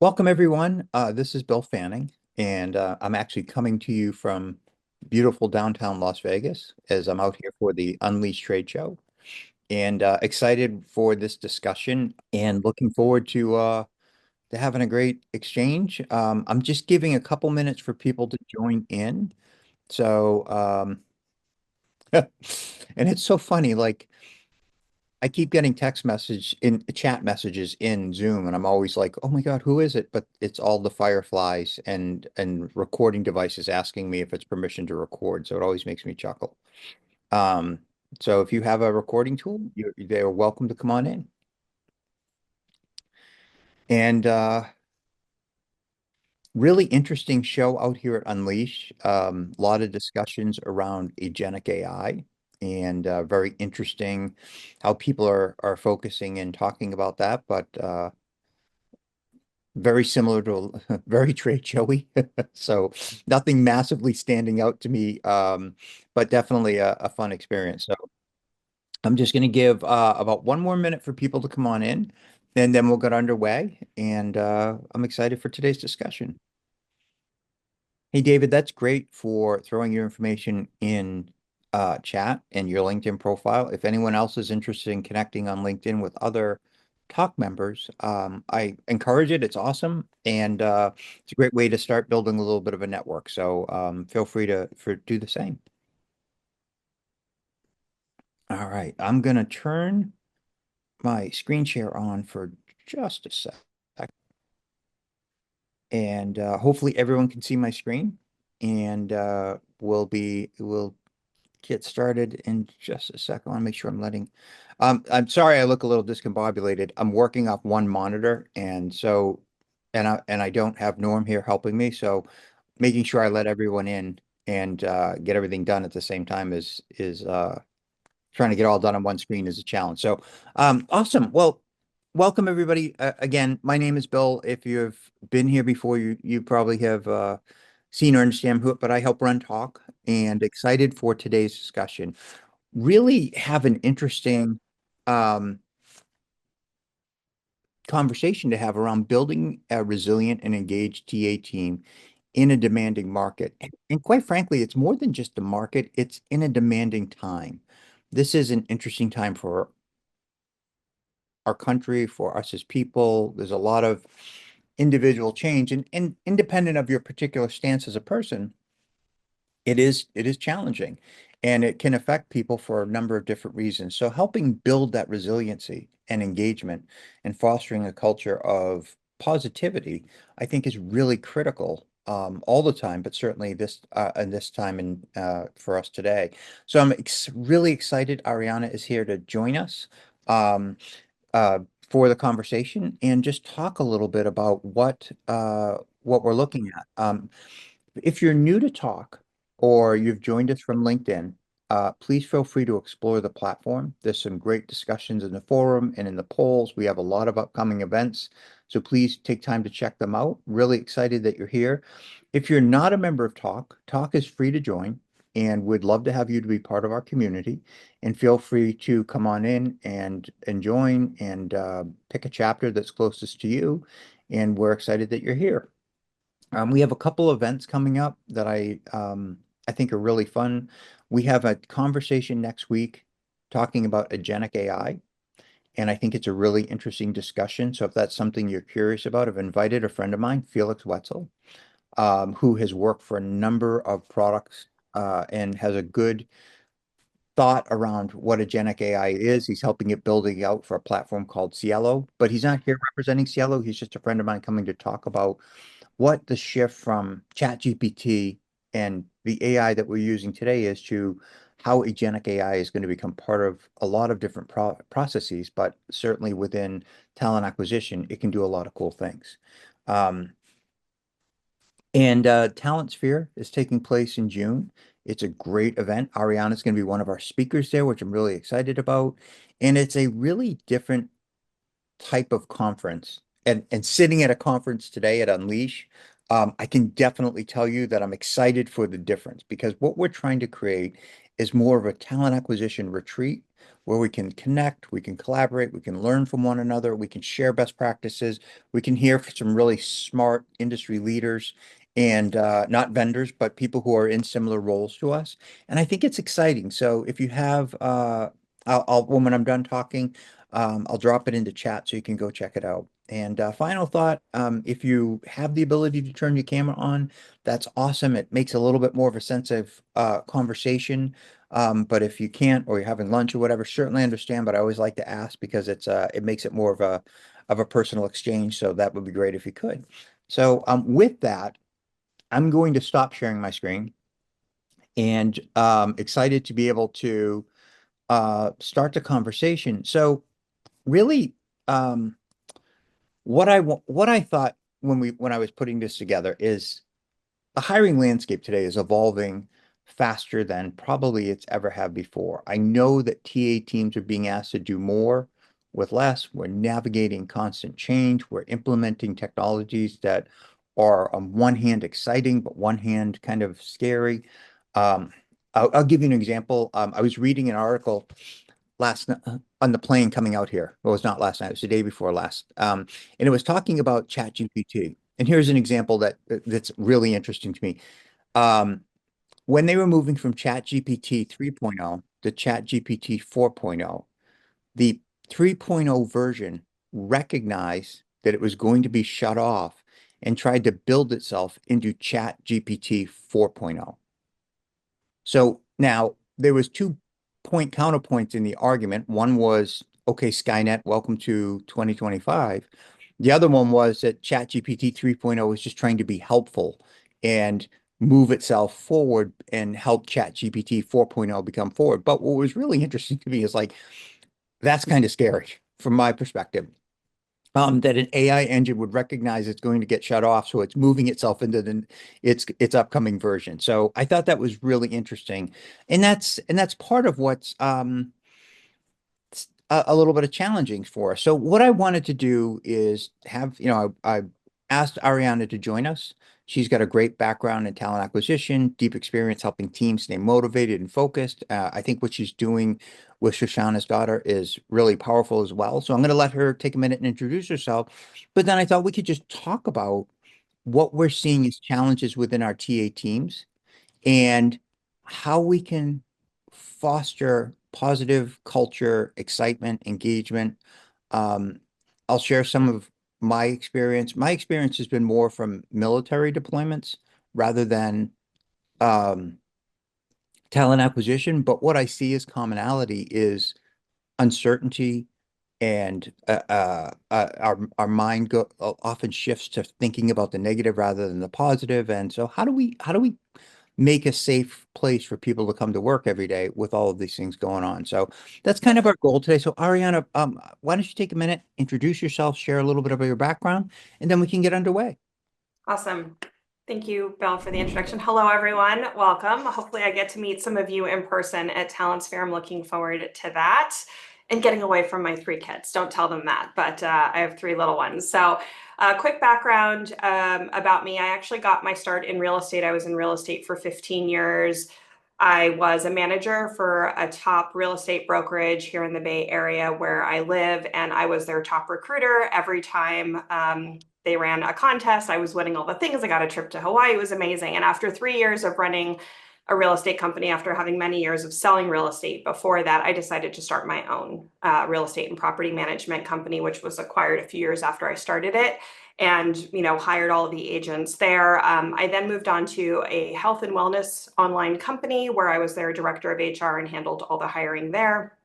Welcome, everyone. This is Bill Fanning, and I'm actually coming to you from beautiful downtown Las Vegas as I'm out here for the Unleashed trade show, and excited for this discussion and looking forward to having a great exchange. I'm just giving a couple minutes for people to join in. So, and it's so funny, like. I keep getting text message in chat messages in Zoom, and I'm always like, "Oh my God, who is it?" But it's all the Fireflies and recording devices asking me if it's permission to record. So it always makes me chuckle. Um, so if you have a recording tool, they're welcome to come on in. And really interesting show out here at Unleash. A lot of discussions around agentic AI, and very interesting how people are focusing and talking about that. But very similar to very trade showy. So nothing massively standing out to me, but definitely a fun experience. So I'm just going to give about one more minute for people to come on in, and then we'll get underway. And I'm excited for today's discussion. Hey, David, that's great for throwing your information in chat and your LinkedIn profile. If anyone else is interested in connecting on LinkedIn with other talk members, I encourage it. It's awesome, and it's a great way to start building a little bit of a network. So feel free to do the same. All right, I'm gonna turn my screen share on for just a sec, and hopefully everyone can see my screen, and we'll get started in just a second. I want to make sure I'm letting. I'm sorry, I look a little discombobulated. I'm working off one monitor, and so, and I don't have Norm here helping me. So, making sure I let everyone in and get everything done at the same time is trying to get all done on one screen is a challenge. So, awesome. Well, welcome everybody. Again, my name is Bill. If you've been here before, you probably have seen or understand who, but I help run talk and excited for today's discussion. Really have an interesting um, conversation to have around building a resilient and engaged TA team in a demanding market. And quite frankly, it's more than just the market, it's in a demanding time. This is an interesting time for our country, for us as people. There's a lot of individual change, and independent of your particular stance as a person, it is challenging, and it can affect people for a number of different reasons. So helping build that resiliency and engagement and fostering a culture of positivity, I think is really critical all the time, but certainly this in this time and for us today. So I'm ex really excited. Arianna is here to join us um, uh, for the conversation and just talk a little bit about what we're looking at. If you're new to talk or you've joined us from LinkedIn, please feel free to explore the platform. There's some great discussions in the forum and in the polls. We have a lot of upcoming events, so please take time to check them out. Really excited that you're here. If you're not a member of Talk, Talk is free to join, and we'd love to have you to be part of our community. And feel free to come on in and join and pick a chapter that's closest to you. And we're excited that you're here. We have a couple events coming up that I think are really fun. We have a conversation next week talking about agentic AI, and I think it's a really interesting discussion. So if that's something you're curious about, I've invited a friend of mine, Felix Wetzel, who has worked for a number of products and has a good thought around what agentic AI is. He's helping it building out for a platform called Cielo, but he's not here representing Cielo. He's just a friend of mine coming to talk about what the shift from ChatGPT and the AI that we're using today is to how agentic AI is going to become part of a lot of different processes, but certainly within talent acquisition, it can do a lot of cool things. Um, and Talent Sphere is taking place in June. It's a great event. Ariana is going to be one of our speakers there, which I'm really excited about. And it's a really different type of conference. And sitting at a conference today at Unleash, I can definitely tell you that I'm excited for the difference because what we're trying to create is more of a talent acquisition retreat where we can connect, we can collaborate, we can learn from one another, we can share best practices, we can hear from some really smart industry leaders and not vendors, but people who are in similar roles to us. And I think it's exciting. So if you have, when I'm done talking, I'll drop it into chat so you can go check it out. And final thought, if you have the ability to turn your camera on, that's awesome. It makes a little bit more of a sense of conversation. But if you can't, or you're having lunch or whatever, certainly understand. But I always like to ask because it makes it more of a personal exchange. So that would be great if you could. So with that, I'm going to stop sharing my screen and excited to be able to start the conversation. So really, um, what I thought when I was putting this together is the hiring landscape today is evolving faster than probably it's ever have before. I know that TA teams are being asked to do more with less. We're navigating constant change. We're implementing technologies that are on one hand exciting, but one hand kind of scary. Um, I'll give you an example. I was reading an article last night on the plane coming out here. Well, it was not last night, it was the day before last. And it was talking about ChatGPT. And here's an example that's really interesting to me. Um, when they were moving from ChatGPT 3.0 to ChatGPT 4.0, the 3.0 version recognized that it was going to be shut off and tried to build itself into ChatGPT 4.0. So now there was two point counterpoints in the argument. One was, okay, Skynet, welcome to 2025. The other one was that ChatGPT 3.0 is just trying to be helpful and move itself forward and help ChatGPT 4.0 become forward. But what was really interesting to me is like, that's kind of scary from my perspective, that an AI engine would recognize it's going to get shut off, so it's moving itself into its upcoming version. So I thought that was really interesting, and that's part of what's a little bit of challenging for us. So what I wanted to do is have, I asked Arianna to join us. She's got a great background in talent acquisition, deep experience helping teams stay motivated and focused. I think what she's doing with Shoshanna's daughter is really powerful as well. So I'm going to let her take a minute and introduce herself. But then I thought we could just talk about what we're seeing as challenges within our TA teams and how we can foster positive culture, excitement, engagement. Um, I'll share some of my experience. My experience has been more from military deployments rather than um, talent acquisition. But what I see as commonality is uncertainty and our mind often shifts to thinking about the negative rather than the positive. And so how do we make a safe place for people to come to work every day with all of these things going on? So that's kind of our goal today. So Ariana, why don't you take a minute, introduce yourself, share a little bit about your background, and then we can get underway. Awesome. Thank you, Bill, for the introduction. Hello, everyone. Welcome. Hopefully, I get to meet some of you in person at Talents Fair. I'm looking forward to that and getting away from my three kids. Don't tell them that, but I have three little ones. So, quick background about me. I actually got my start in real estate. I was in real estate for 15 years. I was a manager for a top real estate brokerage here in the Bay Area where I live, and I was their top recruiter every time they ran a contest. I was winning all the things. I got a trip to Hawaii. It was amazing. And after 3 years of running a real estate company, after having many years of selling real estate before that, I decided to start my own real estate and property management company, which was acquired a few years after I started it, and hired all of the agents there. I then moved on to a health and wellness online company where I was their director of HR and handled all the hiring there.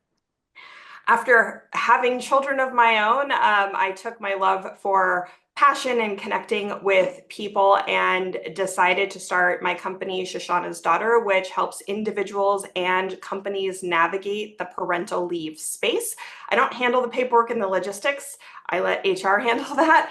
After having children of my own, I took my love for passion and connecting with people and decided to start my company, Shoshanna's Daughter, which helps individuals and companies navigate the parental leave space. I don't handle the paperwork and the logistics. I let HR handle that.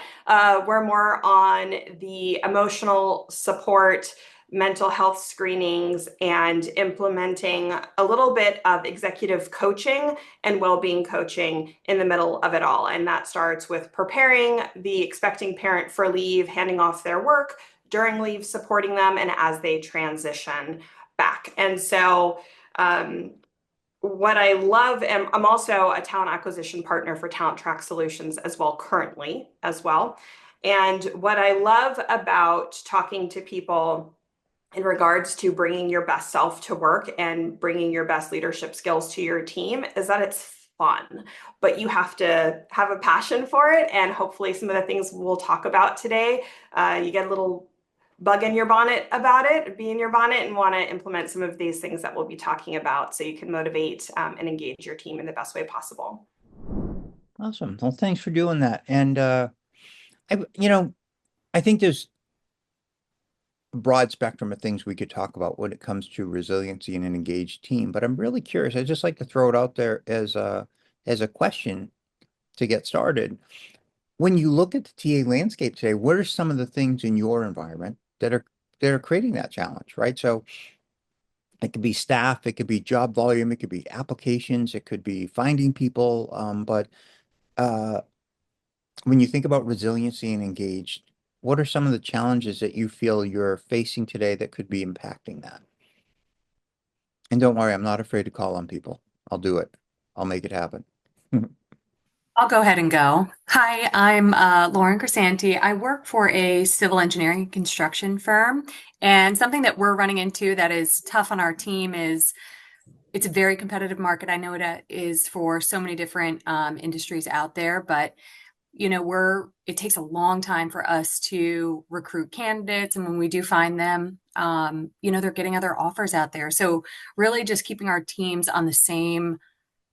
We're more on the emotional support, mental health screenings, and implementing a little bit of executive coaching and well-being coaching in the middle of it all. And that starts with preparing the expecting parent for leave, handing off their work during leave, supporting them, and as they transition back. And so what I love, and I'm also a talent acquisition partner for Talent Track Solutions as well, currently as well. And what I love about talking to people in regards to bringing your best self to work and bringing your best leadership skills to your team is that it's fun, but you have to have a passion for it. And hopefully, some of the things we'll talk about today, you get a little bug in your bonnet about it, be in your bonnet, and want to implement some of these things that we'll be talking about so you can motivate and engage your team in the best way possible. Awesome. Well, thanks for doing that. And I think there's a broad spectrum of things we could talk about when it comes to resiliency in an engaged team, but I'm really curious. I'd just like to throw it out there as a question to get started. When you look at the TA landscape today, what are some of the things in your environment that are creating that challenge, right? So it could be staff, it could be job volume, it could be applications, it could be finding people. But uh, when you think about resiliency and engaged, what are some of the challenges that you feel you're facing today that could be impacting that? And don't worry, I'm not afraid to call on people. I'll do it. I'll make it happen. I'll go ahead and go. Hi, I'm Lauren Crisanti. I work for a civil engineering and construction firm. And something that we're running into that is tough on our team is it's a very competitive market. I know it is for so many different industries out there, but it takes a long time for us to recruit candidates. And when we do find them, they're getting other offers out there. So really just keeping our teams on the same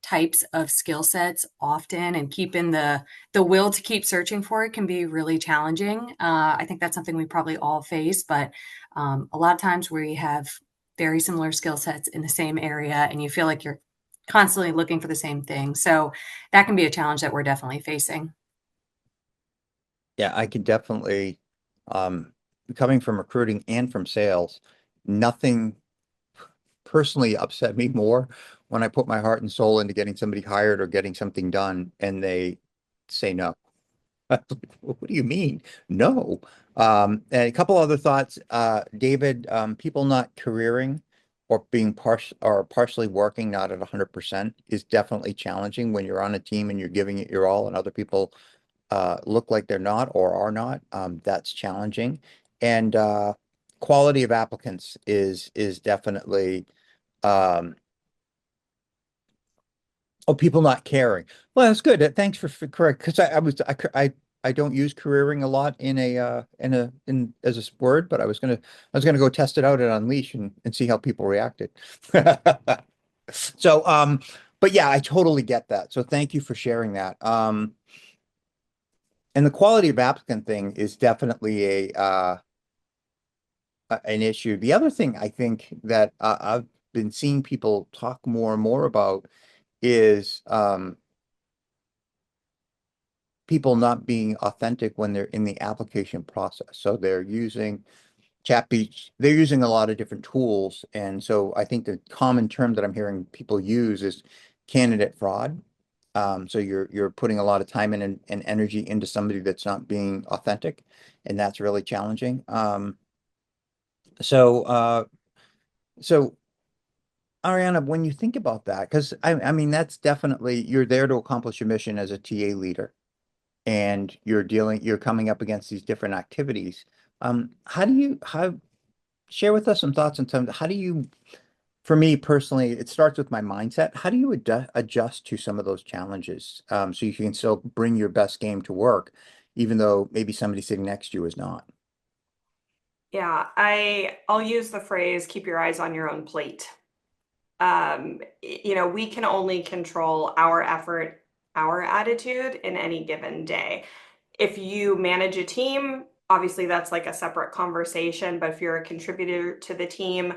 types of skill sets often and keeping the will to keep searching for it can be really challenging. I think that's something we probably all face, but a lot of times we have very similar skill sets in the same area and you feel like you're constantly looking for the same thing. So that can be a challenge that we're definitely facing. Yeah, I could definitely, um, coming from recruiting and from sales, nothing personally upset me more when I put my heart and soul into getting somebody hired or getting something done and they say no. What do you mean? No. And a couple other thoughts. David, people not careering or being partially working, not at 100% is definitely challenging when you're on a team and you're giving it your all and other people look like they're not or are not. That's challenging. And quality of applicants is definitely um, oh, people not caring. Well, that's good. Thanks for correct because I don't use careering a lot in as a word, but I was gonna go test it out at Unleash and see how people reacted. So but yeah, I totally get that. So thank you for sharing that. And the quality of applicant thing is definitely an issue. The other thing I think that I've been seeing people talk more and more about is people not being authentic when they're in the application process. So they're using a lot of different tools. And so I think the common term that I'm hearing people use is candidate fraud. So you're putting a lot of time and energy into somebody that's not being authentic, and that's really challenging. So so Ariana, when you think about that, because I mean that's definitely you're there to accomplish your mission as a TA leader and you're coming up against these different activities. How share with us some thoughts on some, how do you, for me personally, it starts with my mindset. How do you adjust to some of those challenges so you can still bring your best game to work, even though maybe somebody sitting next to you is not? Yeah, I'll use the phrase keep your eyes on your own plate. We can only control our effort, our attitude in any given day. If you manage a team, obviously that's like a separate conversation, but if you're a contributor to the team,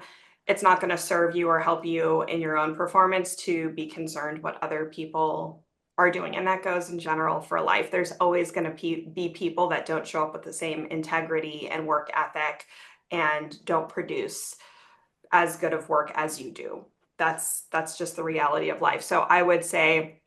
it's not going to serve you or help you in your own performance to be concerned what other people are doing. And that goes in general for life. There's always going to be people that don't show up with the same integrity and work ethic and don't produce as good of work as you do. That's just the reality of life. So I would say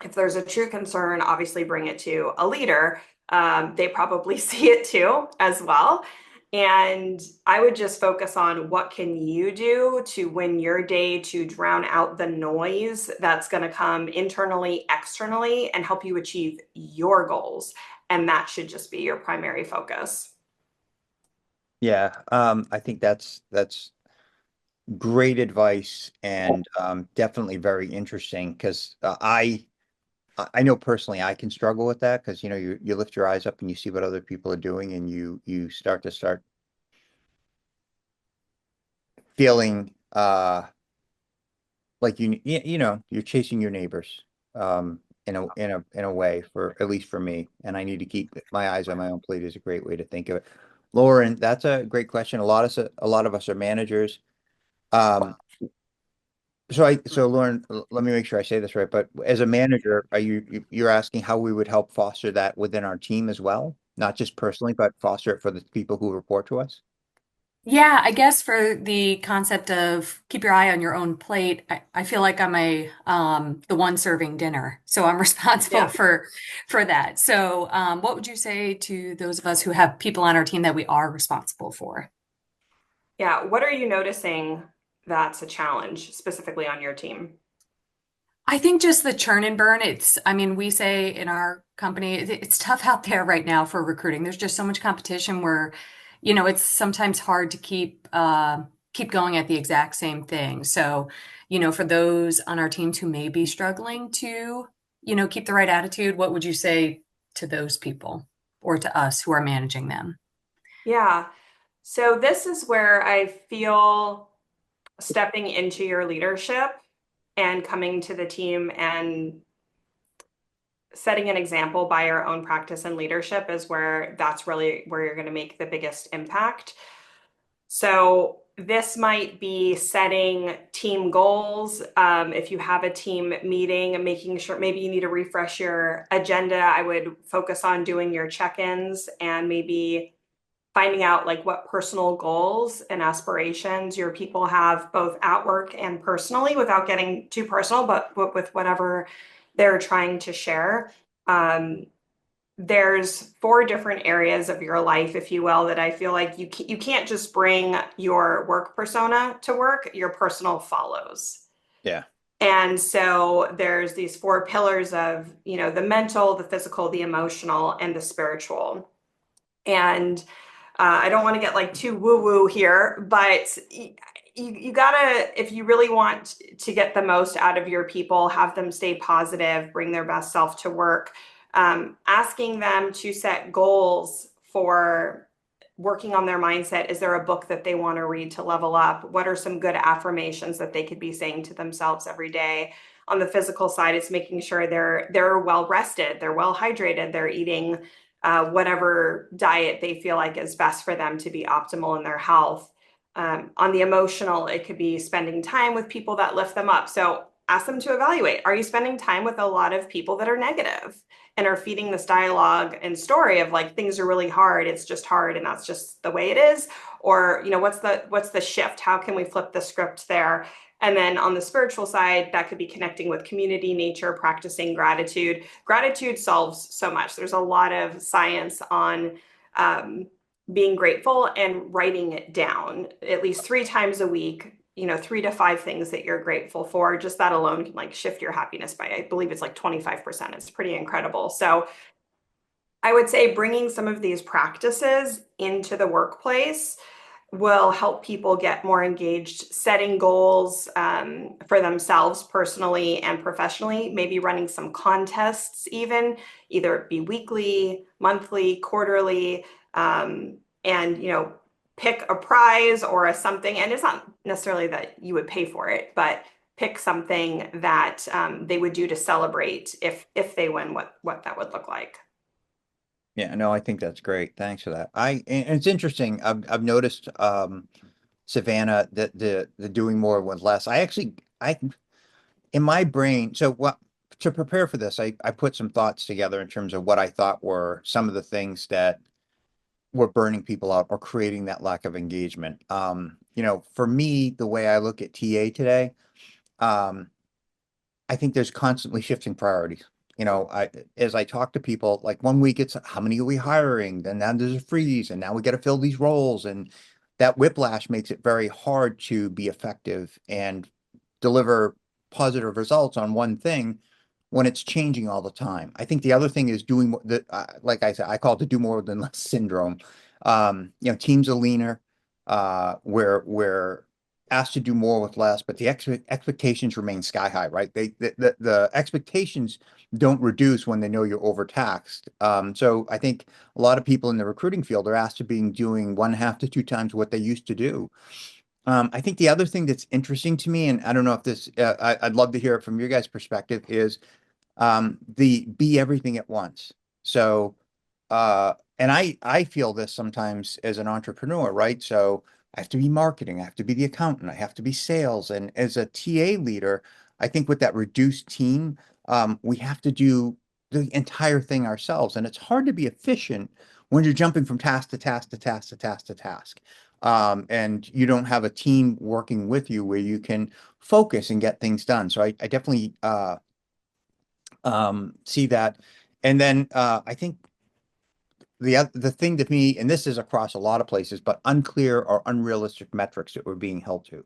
if there's a true concern, obviously bring it to a leader. They probably see it too as well. And I would just focus on what can you do to win your day, to drown out the noise that's going to come internally, externally, and help you achieve your goals. And that should just be your primary focus. Yeah, I think that's great advice and definitely very interesting because I know personally I can struggle with that because you lift your eyes up and you see what other people are doing and you start feeling like you're chasing your neighbors in a way, for at least for me, and I need to keep my eyes on my own plate is a great way to think of it. Lauren, that's a great question. A lot of us are managers. Um, so Lauren, let me make sure I say this right. But as a manager, you're asking how we would help foster that within our team as well, not just personally, but foster it for the people who report to us? Yeah, I guess for the concept of keep your eye on your own plate, I feel like I'm a the one serving dinner. So I'm responsible Yeah. for that. So what would you say to those of us who have people on our team that we are responsible for? Yeah. What are you noticing that's a challenge specifically on your team? I think just the churn and burn, I mean, we say in our company, it's tough out there right now for recruiting. There's just so much competition where, it's sometimes hard to keep going at the exact same thing. So, for those on our teams who may be struggling to, keep the right attitude, what would you say to those people or to us who are managing them? Yeah. So this is where I feel stepping into your leadership and coming to the team and setting an example by your own practice and leadership is where that's really where you're going to make the biggest impact. So this might be setting team goals. If you have a team meeting, making sure maybe you need to refresh your agenda, I would focus on doing your check-ins and maybe finding out like what personal goals and aspirations your people have both at work and personally without getting too personal, but with whatever they're trying to share. Um, there's four different areas of your life, if you will, that I feel like you can't just bring your work persona to work, your personal follows. Yeah. And so there's these four pillars of, the mental, the physical, the emotional, and the spiritual. And I don't want to get like too woo woo here, but you gotta, if you really want to get the most out of your people, have them stay positive, bring their best self to work, asking them to set goals for working on their mindset. Is there a book that they want to read to level up? What are some good affirmations that they could be saying to themselves every day? On the physical side, it's making sure they're well rested, they're well hydrated, they're eating whatever diet they feel like is best for them to be optimal in their health. On the emotional, it could be spending time with people that lift them up. So ask them to evaluate, are you spending time with a lot of people that are negative and are feeding this dialogue and story of like things are really hard, it's just hard and that's just the way it is? Or what's the shift, how can we flip the script there? And then on the spiritual side, that could be connecting with community, nature, practicing gratitude. Gratitude solves so much. There's a lot of science on being grateful and writing it down at least 3 times a week. 3 to 5 things that you're grateful for. Just that alone can like shift your happiness by, I believe it's like 25%. It's pretty incredible. So I would say bringing some of these practices into the workplace will help people get more engaged, setting goals for themselves personally and professionally, maybe running some contests even, either it be weekly, monthly, quarterly, and pick a prize or a something. And it's not necessarily that you would pay for it, but pick something that they would do to celebrate if they win, what that would look like. Yeah, no, I think that's great. Thanks for that. And it's interesting. I've noticed Savannah that the doing more with less. I in my brain, so what to prepare for this, I put some thoughts together in terms of what I thought were some of the things that were burning people out or creating that lack of engagement. For me, the way I look at TA today, um, I think there's constantly shifting priorities. as I talk to people, like one week it's how many are we hiring? Then now there's a freeze, and now we got to fill these roles, and that whiplash makes it very hard to be effective and deliver positive results on one thing when it's changing all the time. I think the other thing is doing the like I said, I call it the do more than less syndrome. Teams are leaner, we're asked to do more with less, but the expectations remain sky high, right? The expectations don't reduce when they know you're overtaxed. So I think a lot of people in the recruiting field are asked to being doing 1.5 to 2 times what they used to do. I think the other thing that's interesting to me, and I don't know if this, I'd love to hear it from your guys' perspective, is the be everything at once. So, and I feel this sometimes as an entrepreneur, right? So I have to be marketing, I have to be the accountant, I have to be sales. And as a TA leader, I think with that reduced team, we have to do the entire thing ourselves. And it's hard to be efficient when you're jumping from task to task to task to task to task. And you don't have a team working with you where you can focus and get things done. So I definitely see that. And then I think the thing to me, and this is across a lot of places, but unclear or unrealistic metrics that we're being held to,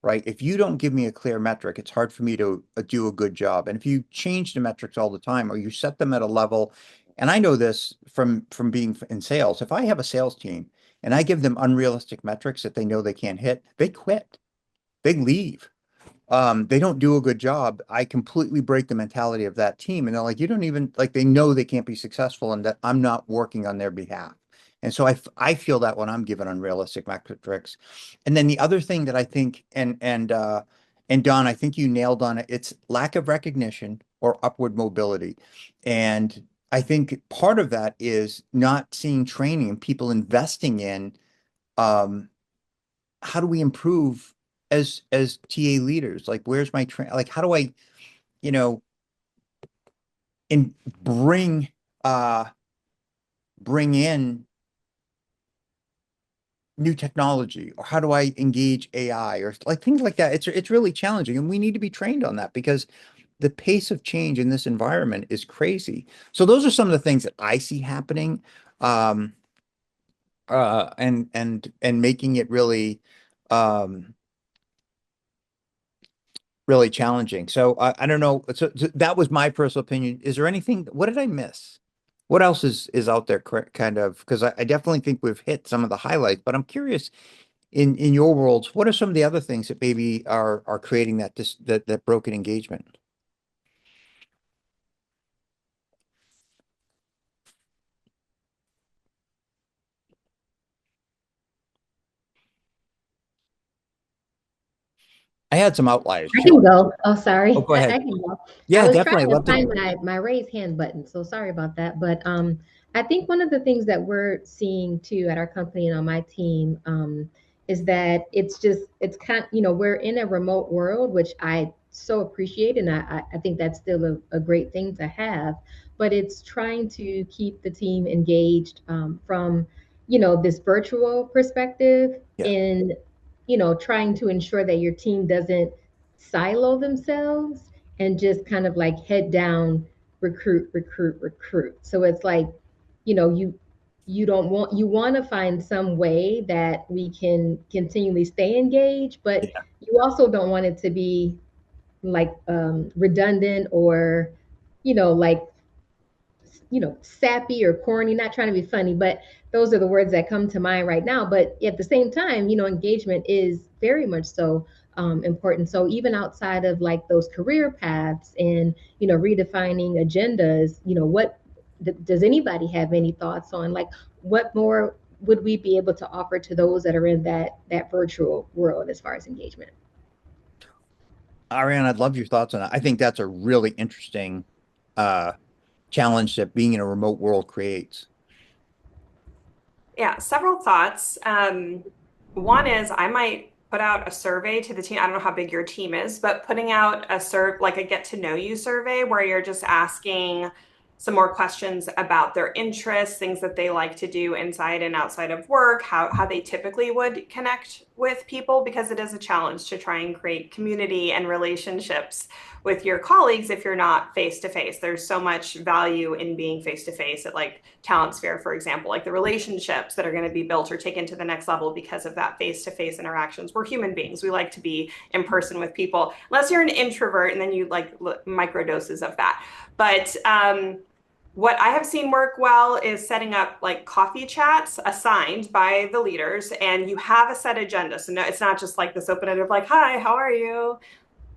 right? If you don't give me a clear metric, it's hard for me to do a good job. And if you change the metrics all the time or you set them at a level, and I know this from being in sales, if I have a sales team and I give them unrealistic metrics that they know they can't hit, they quit, they leave. They don't do a good job. I completely break the mentality of that team. And they're like, you don't even like, they know they can't be successful and that I'm not working on their behalf. And so I feel that when I'm given unrealistic metrics. And then the other thing that I think, and Don, I think you nailed on it. It's lack of recognition or upward mobility. And I think part of that is not seeing training and people investing in, um, how do we improve as TA leaders? Like, where's my train? Like, how do I, you know, and bring uh bring in new technology, or how do I engage AI or like things like that? It's really challenging, and we need to be trained on that because the pace of change in this environment is crazy. So those are some of the things that I see happening, um, and making it really challenging. So I don't know. So that was my personal opinion. Is there anything? What did I miss? What else is out there, kind of? Because I definitely think we've hit some of the highlights, but I'm curious in your worlds, what are some of the other things that maybe are creating that broken engagement? I had some outliers. I can Sure. go. Oh, Oh, sorry. go I ahead. can go. I Yeah, was trying definitely. I'd to love to. find my raise hand button, so sorry about that. But I think one of the things that we're seeing too at our company and on my team is that it's kind we're in a remote world, which I so appreciate, and I think that's still a great thing to have. But it's trying to keep the team engaged from this virtual perspective Yeah. in trying to ensure that your team doesn't silo themselves and just kind of like head down recruit recruit recruit. So it's like you don't want you want to find some way that we can continually stay engaged, but Yeah. you also don't want it to be like redundant or like sappy or corny, not trying to be funny, but those are the words that come to mind right now. But at the same time, engagement is very much so important. So even outside of like those career paths and, redefining agendas, what does anybody have any thoughts on like what more would we be able to offer to those that are in that virtual world as far as engagement? Ariane, I'd love your thoughts on that. I think that's a really interesting uh challenge that being in a remote world creates. Yeah, several thoughts. One is I might put out a survey to the team. I don't know how big your team is, but putting out like a get to know you survey where you're just asking some more questions about their interests, things that they like to do inside and outside of work, how they typically would connect with people, because it is a challenge to try and create community and relationships with your colleagues if you're not face to face. There's so much value in being face to face at like Talent Sphere, for example, like the relationships that are going to be built or taken to the next level because of that face to face interactions. We're human beings. We like to be in person with people, unless you're an introvert and then you like microdoses of that. But what I have seen work well is setting up like coffee chats assigned by the leaders, and you have a set agenda. So no, it's not just like this open-ended like, hi, how are you?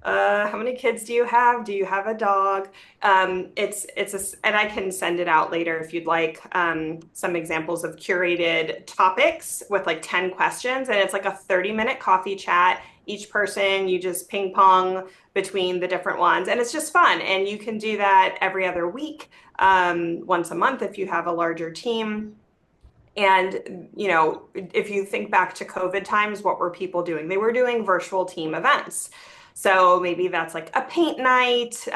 How many kids do you have? Do you have a dog? And I can send it out later if you'd like, some examples of curated topics with like 10 questions. And it's like a 30-minute coffee chat. Each person, you just ping pong between the different ones. And it's just fun. And you can do that every other week, once a month if you have a larger team. And, you know, if you think back to COVID times, what were people doing? They were doing virtual team events. So maybe that's like a paint night.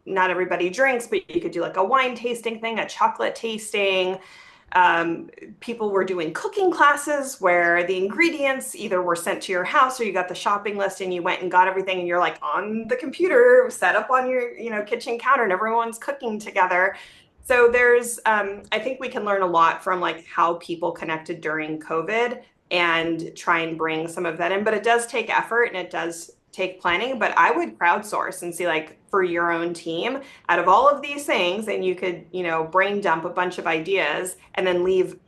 Not everybody drinks, but you could do like a wine tasting thing, a chocolate tasting. People were doing cooking classes where the ingredients either were sent to your house or you got the shopping list and you went and got everything and you're like on the computer, set up on your, you know, kitchen counter and everyone's cooking together. So there's, I think we can learn a lot from like how people connected during COVID and try and bring some of that in, but it does take effort and it does take planning. But I would crowdsource and see like for your own team out of all of these things, and you could, you know, brain dump a bunch of ideas and then leave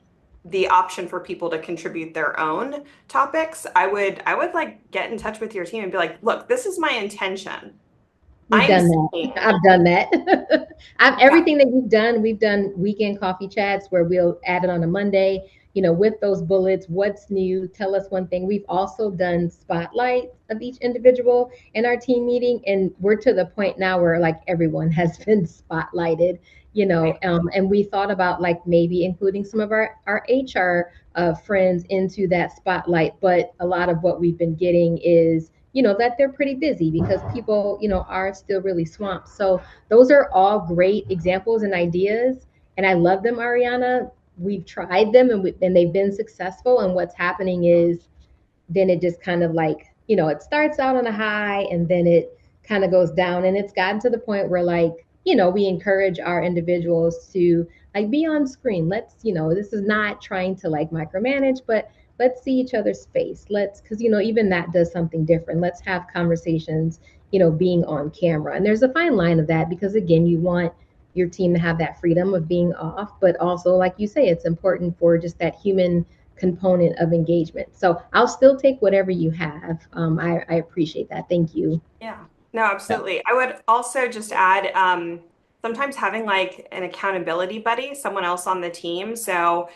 the option for people to contribute their own topics. I would like get in touch with your team and be like, look, this is my intention. We've done that. I've done that. Everything that we've done weekend coffee chats where we'll add it on a Monday, you know, with those bullets, what's new, tell us one thing. We've also done spotlight of each individual in our team meeting. And we're to the point now where like everyone has been spotlighted, you know, and we thought about like maybe including some of our HR friends into that spotlight. But a lot of what we've been getting is, you know, that they're pretty busy because people, you know, are still really swamped. So those are all great examples and ideas. And I love them, Arianna. We've tried them and they've been successful. And what's happening is then it just kind of like, you know, it starts out on a high and then it kind of goes down. And it's gotten to the point where like, you know, we encourage our individuals to like be on screen. Let's, you know, this is not trying to like micromanage, but let's see each other's face. Because, you know, even that does something different. Let's have conversations, you know, being on camera. And there's a fine line of that because, again, you want your team to have that freedom of being off. But also, like you say, it's important for just that human component of engagement. So I'll still take whatever you have. I appreciate that. Thank you. Yeah, no, absolutely. I would also just add, sometimes having like an accountability buddy, someone else on the team. So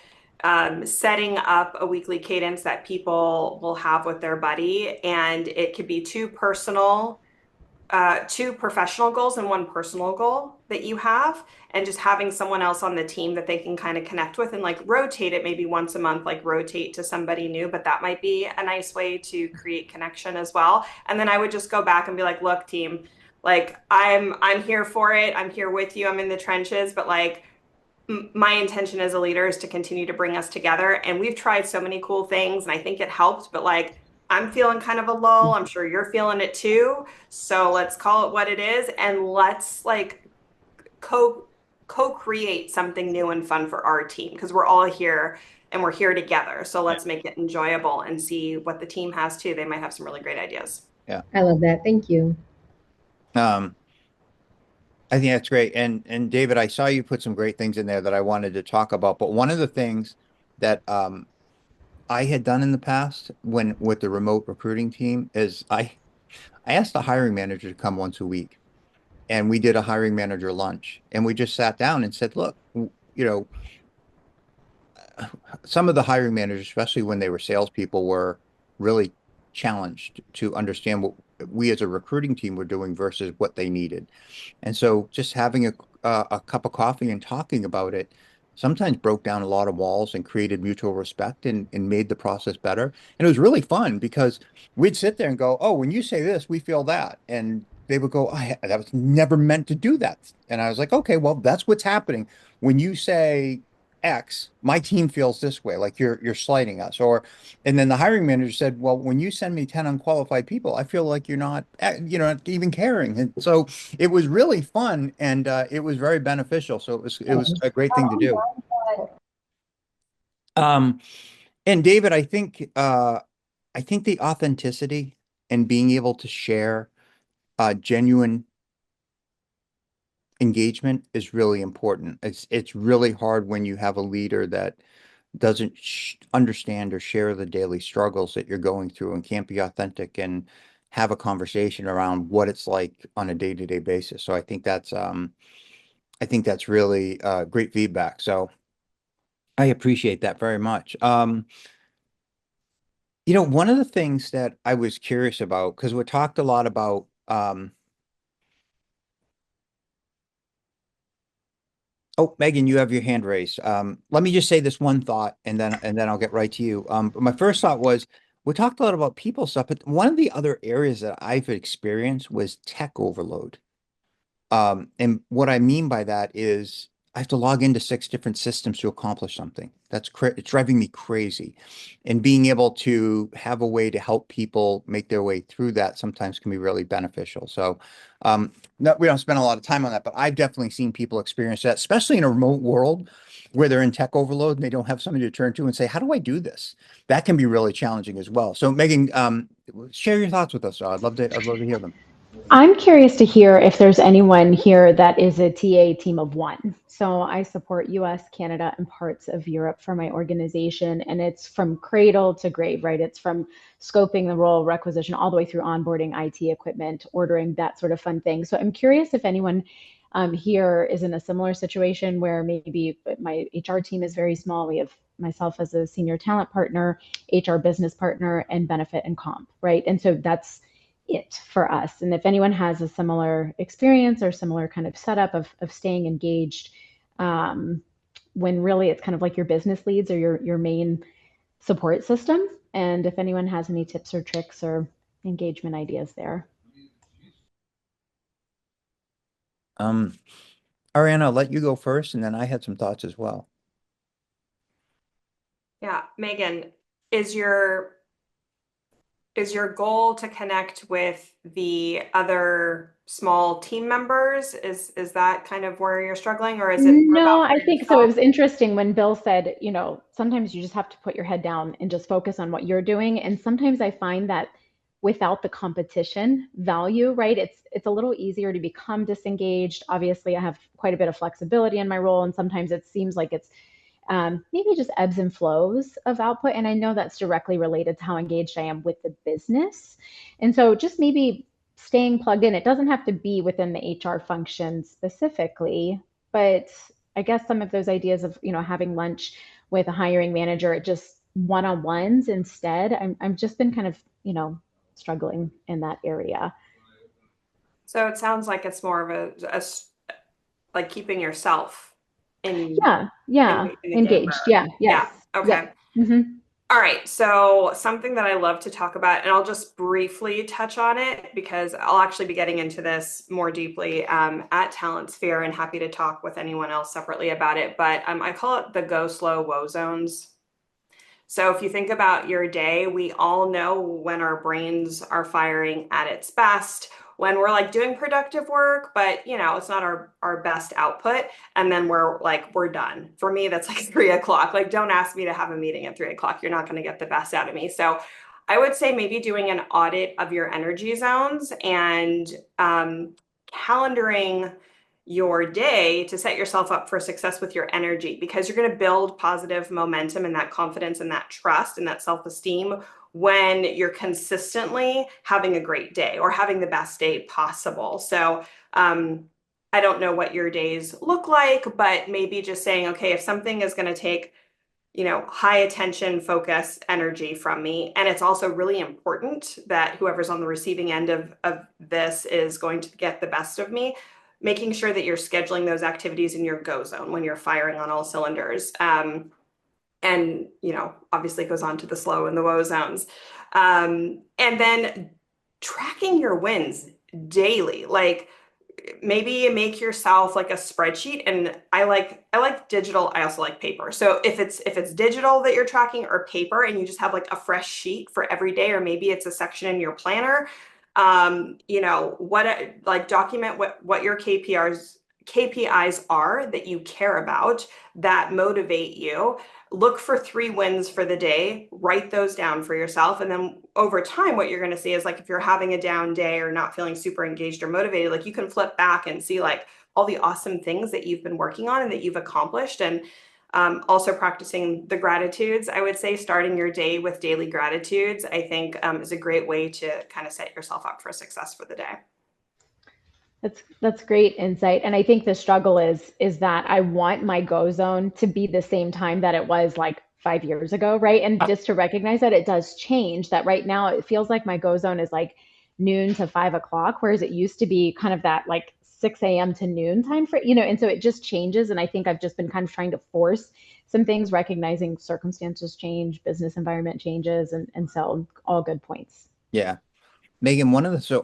setting up a weekly cadence that people will have with their buddy, and it could be two professional goals and one personal goal that you have, and just having someone else on the team that they can kind of connect with and like rotate it maybe once a month, like rotate to somebody new, but that might be a nice way to create connection as well. And then I would just go back and be like, look, team, like I'm here for it. I'm here with you. I'm in the trenches, but like my intention as a leader is to continue to bring us together. And we've tried so many cool things and I think it helped, but like I'm feeling kind of a lull. I'm sure you're feeling it too. So let's call it what it is and let's like co-create something new and fun for our team because we're all here and we're here together. So let's make it enjoyable and see what the team has too. They might have some really great ideas. Yeah. I love that. Thank you. I think that's great. And David, I saw you put some great things in there that I wanted to talk about. But one of the things that I had done in the past when with the remote recruiting team is I asked the hiring manager to come once a week, and we did a hiring manager lunch, and we just sat down and said, look, you know, some of the hiring managers, especially when they were salespeople, were really challenged to understand what we as a recruiting team were doing versus what they needed. And so just having a cup of coffee and talking about it sometimes broke down a lot of walls and created mutual respect and made the process better. And it was really fun because we'd sit there and go, oh, when you say this, we feel that. And they would go, that was never meant to do that. And I was like, okay, well, that's what's happening. When you say X, my team feels this way, like you're slighting us. Or, and then the hiring manager said, well, when you send me 10 unqualified people, I feel like you're not, not even caring. And so it was really fun and it was very beneficial. So it was a great thing to do. Um, and David, I think the authenticity and being able to share genuine engagement is really important. It's really hard when you have a leader that doesn't sh understand or share the daily struggles that you're going through and can't be authentic and have a conversation around what it's like on a day-to-day basis. So I think that's really great feedback. So I appreciate that very much. One of the things that I was curious about, because we talked a lot about oh, Megan, you have your hand raised. Let me just say this one thought, and then I'll get right to you. But my first thought was we talked a lot about people stuff, but one of the other areas that I've experienced was tech overload. And what I mean by that is I have to log into 6 different systems to accomplish something. It's driving me crazy. And being able to have a way to help people make their way through that sometimes can be really beneficial. So, no, we don't spend a lot of time on that, but I've definitely seen people experience that, especially in a remote world where they're in tech overload and they don't have somebody to turn to and say, how do I do this? That can be really challenging as well. So, Megan, share your thoughts with us. I'd love to hear them. I'm curious to hear if there's anyone here that is a TA team of one. So I support US, Canada, and parts of Europe for my organization. And it's from cradle to grave, right? It's from scoping the role, requisition, all the way through onboarding IT equipment, ordering, that sort of fun thing. So I'm curious if anyone here is in a similar situation where maybe my HR team is very small. We have myself as a senior talent partner, HR business partner, and benefit and comp, right? And so that's it for us. And if anyone has a similar experience or similar kind of setup of staying engaged, when really it's kind of like your business leads or your main support system. And if anyone has any tips or tricks or engagement ideas there. Um, Ariana, I'll let you go first, and then I had some thoughts as well. Yeah, Megan, is your is your goal to connect with the other small team members? Is that kind of where you're struggling, or is it more No, about for I think so. It yourself? was interesting when Bill said, sometimes you just have to put your head down and just focus on what you're doing. And sometimes I find that without the competition value, right? It's a little easier to become disengaged. Obviously, I have quite a bit of flexibility in my role, and sometimes it seems like it's maybe just ebbs and flows of output. And I know that's directly related to how engaged I am with the business. And so just maybe staying plugged in. It doesn't have to be within the HR function specifically, but I guess some of those ideas of, having lunch with a hiring manager, just one-on-ones instead. I've just been kind of, struggling in that area. So it sounds like it's more of like keeping yourself in Yeah, yeah, in the game engaged. mode. Yeah, yes, Yeah. Okay. yep. Hmm. All right, so something that I love to talk about, and I'll just briefly touch on it because I'll actually be getting into this more deeply at Talent Sphere, and happy to talk with anyone else separately about it. But I call it the go slow woe zones. So if you think about your day, we all know when our brains are firing at its best, when we're like doing productive work, but it's not our best output. And then we're done. For me, that's like 3 o'clock. Like, don't ask me to have a meeting at 3 o'clock. You're not going to get the best out of me. So I would say maybe doing an audit of your energy zones and calendaring your day to set yourself up for success with your energy, because you're going to build positive momentum and that confidence and that trust and that self-esteem when you're consistently having a great day or having the best day possible. So I don't know what your days look like, but maybe just saying, okay, if something is going to take high attention, focus, energy from me. And it's also really important that whoever's on the receiving end of this is going to get the best of me, making sure that you're scheduling those activities in your go zone when you're firing on all cylinders. And, obviously it goes on to the slow and the woe zones. And then tracking your wins. daily. Like maybe you make yourself like a spreadsheet, and I like digital. I also like paper. So if it's digital that you're tracking or paper, and you just have like a fresh sheet for every day, or maybe it's a section in your planner, what like document what your KPIs are that you care about, that motivate you. Look for 3 wins for the day, write those down for yourself. And then over time, what you're going to see is like if you're having a down day or not feeling super engaged or motivated, like you can flip back and see like all the awesome things that you've been working on and that you've accomplished. And also practicing the gratitudes. I would say starting your day with daily gratitudes, I think is a great way to kind of set yourself up for success for the day. That's great insight. And I think the struggle is that I want my go zone to be the same time that it was like 5 years ago, right? And just to recognize that it does change, that right now it feels like my go zone is like noon to 5 o'clock, whereas it used to be kind of that like 6 a.m. to noon time for, and so it just changes. And I think I've just been kind of trying to force some things, recognizing circumstances change, business environment changes, and so all good points. Yeah. Megan,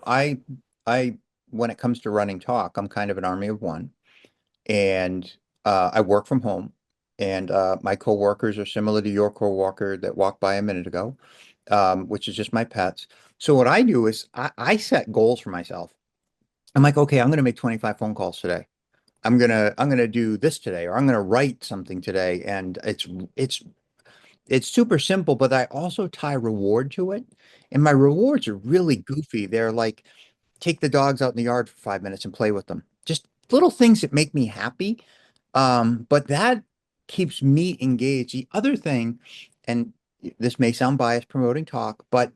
I when it comes to running talk, I'm kind of an army of one. And I work from home. And my coworkers are similar to your coworker that walked by a minute ago, which is just my pets. So what I do is I set goals for myself. I'm like, okay, I'm gonna make 25 phone calls today. I'm gonna do this today, or I'm gonna write something today. And it's super simple, but I also tie reward to it. And my rewards are really goofy. They're like, take the dogs out in the yard for 5 minutes and play with them. Just little things that make me happy. But that keeps me engaged. The other thing, and this may sound biased promoting talk, but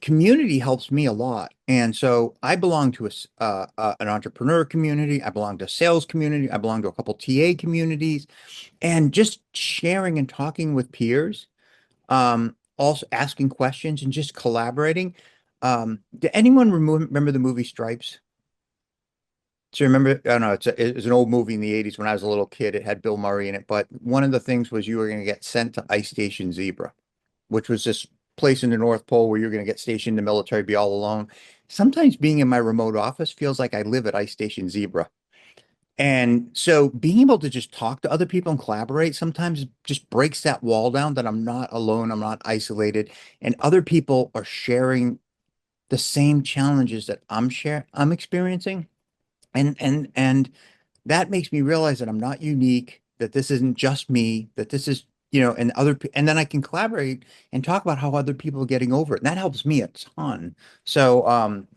community helps me a lot. And so I belong to an entrepreneur community. I belong to a sales community. I belong to a couple TA communities, and just sharing and talking with peers, also asking questions and just collaborating. Did anyone remember the movie Stripes? So remember, I don't know, it's an old movie in the 80s when I was a little kid. It had Bill Murray in it, but one of the things was you were going to get sent to Ice Station Zebra, which was this place in the North Pole where you're going to get stationed in the military, be all alone. Sometimes being in my remote office feels like I live at Ice Station Zebra. And so being able to just talk to other people and collaborate sometimes just breaks that wall down, that I'm not alone, I'm not isolated, and other people are sharing the same challenges that I'm experiencing. And that makes me realize that I'm not unique, that this isn't just me, that this is, and then I can collaborate and talk about how other people are getting over it. And that helps me a ton. So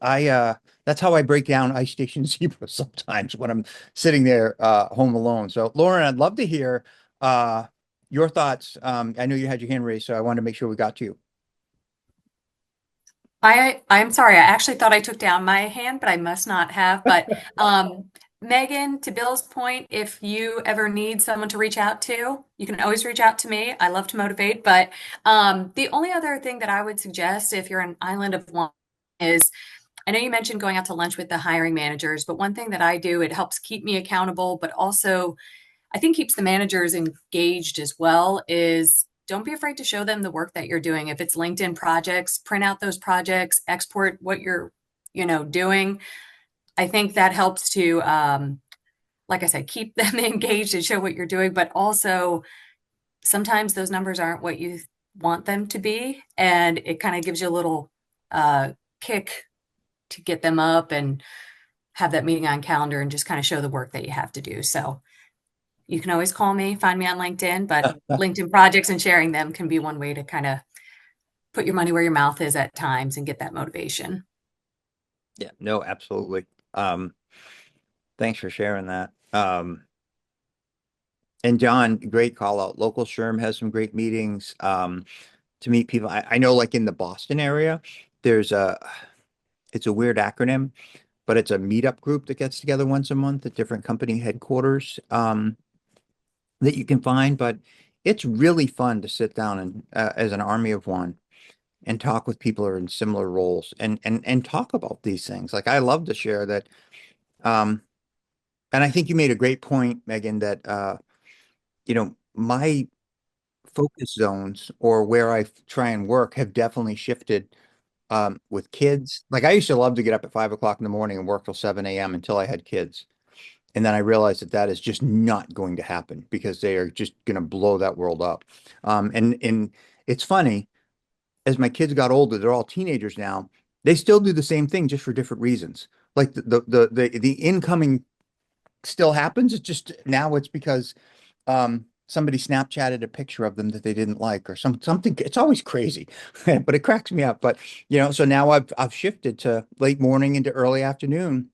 I that's how I break down Ice Station Zebra sometimes when I'm sitting there home alone. So Lauren, I'd love to hear uh your thoughts. I know you had your hand raised, so I wanted to make sure we got to you. I'm sorry. I actually thought I took down my hand, but I must not have. But Megan, to Bill's point, if you ever need someone to reach out to, you can always reach out to me. I love to motivate. But the only other thing that I would suggest if you're an island of one is I know you mentioned going out to lunch with the hiring managers, but one thing that I do, it helps keep me accountable, but also I think keeps the managers engaged as well, is don't be afraid to show them the work that you're doing. If it's LinkedIn projects, print out those projects, export what you're, doing. I think that helps to, like I said, keep them engaged and show what you're doing, but also sometimes those numbers aren't what you want them to be. And it kind of gives you a little kick to get them up and have that meeting on calendar and just kind of show the work that you have to do. So you can always call me, find me on LinkedIn, but LinkedIn projects and sharing them can be one way to kind of put your money where your mouth is at times and get that motivation. Yeah, no, absolutely. Thanks for sharing that. And John, great call out. Local SHRM has some great meetings to meet people. I know, like in the Boston area, there's it's a weird acronym, but it's a meetup group that gets together once a month at different company headquarters that you can find. But it's really fun to sit down and as an army of one and talk with people who are in similar roles and talk about these things. Like I love to share that. Um, and I think you made a great point, Megan, that my focus zones or where I try and work have definitely shifted with kids. Like I used to love to get up at 5 o'clock in the morning and work till 7 a.m. until I had kids. And then I realized that that is just not going to happen because they are just going to blow that world up. And it's funny, as my kids got older, they're all teenagers now. They still do the same thing just for different reasons. Like the incoming still happens. It's just now it's because somebody Snapchatted a picture of them that they didn't like or something. It's always crazy, but it cracks me up. But so now I've shifted to late morning into early afternoon,